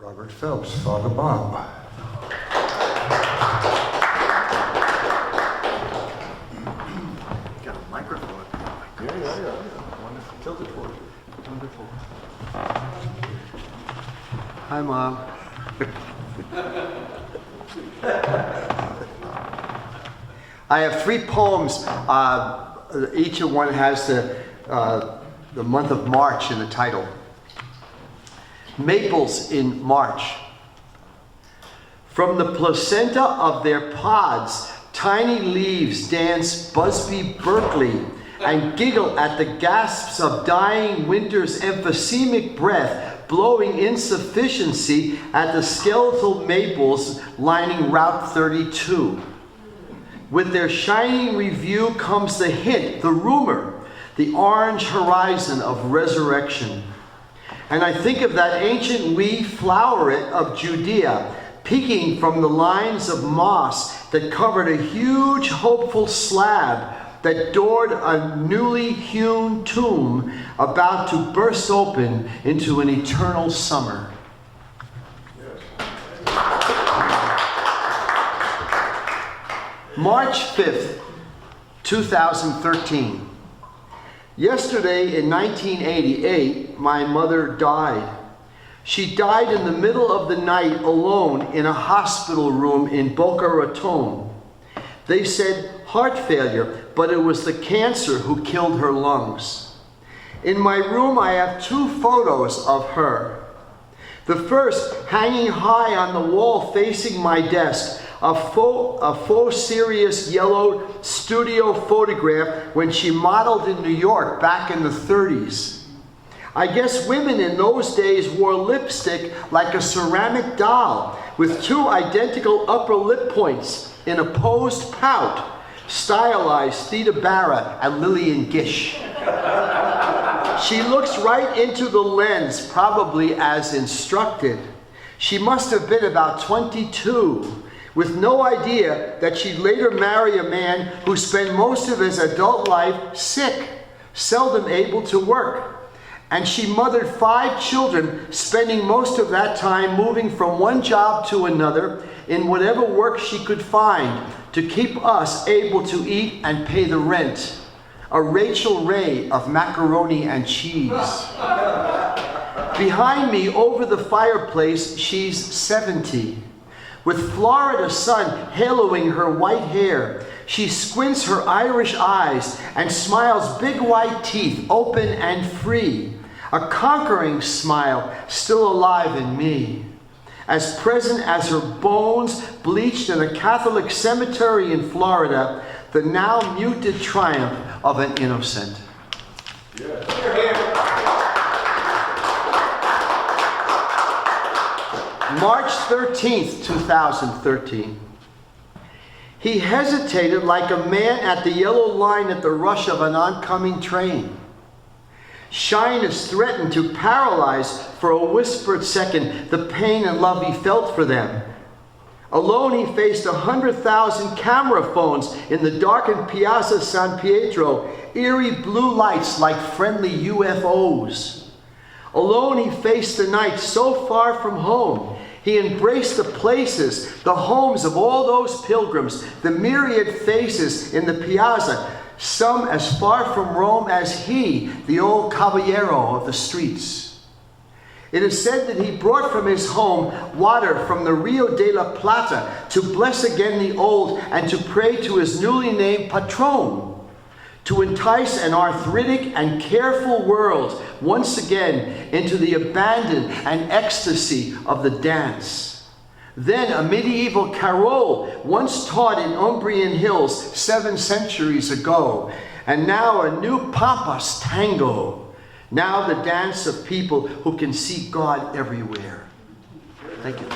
Robert Phelps, Father Bob. Got a microphone. Yeah. Wonderful. Tilt it forward. Wonderful. Hi, Mom. I have 3 poems. Each one has the month of March in the title. Maples in March. From the placenta of their pods, tiny leaves dance Busby Berkeley and giggle at the gasps of dying winter's emphysemic breath, blowing insufficiency at the skeletal maples lining Route 32. With their shining review comes the hint, the rumor, the orange horizon of resurrection. And I think of that ancient wee floweret of Judea, peeking from the lines of moss that covered a huge hopeful slab that doored a newly hewn tomb about to burst open into an eternal summer. March 5th, 2013. Yesterday in 1988, my mother died. She died in the middle of the night alone in a hospital room in Boca Raton. They said heart failure, but it was the cancer who killed her lungs. In my room, I have 2 photos of her. The first, hanging high on the wall facing my desk, a faux serious yellow studio photograph when she modeled in New York back in the 30s. I guess women in those days wore lipstick like a ceramic doll with 2 identical upper lip points in a posed pout, stylized Theda Bara and Lillian Gish. She looks right into the lens, probably as instructed. She must have been about 22, with no idea that she'd later marry a man who spent most of his adult life sick, seldom able to work. And she mothered 5 children, spending most of that time moving from one job to another in whatever work she could find to keep us able to eat and pay the rent. A Rachel Ray of macaroni and cheese. Behind me, over the fireplace, she's 70. With Florida sun haloing her white hair, she squints her Irish eyes and smiles big white teeth, open and free. A conquering smile still alive in me. As present as her bones bleached in a Catholic cemetery in Florida, the now muted triumph of an innocent. March 13th, 2013. He hesitated like a man at the yellow line at the rush of an oncoming train. Shyness threatened to paralyze for a whispered second the pain and love he felt for them. Alone he faced 100,000 camera phones in the darkened Piazza San Pietro, eerie blue lights like friendly UFOs. Alone he faced the night so far from home. He embraced the places, the homes of all those pilgrims, the myriad faces in the piazza, some as far from Rome as he, the old caballero of the streets. It is said that he brought from his home water from the Rio de la Plata to bless again the old and to pray to his newly named patron, to entice an arthritic and careful world once again into the abandon and ecstasy of the dance. Then a medieval carol once taught in Umbrian hills 7 centuries ago, and now a new pampas tango. Now the dance of people who can see God everywhere. Thank you.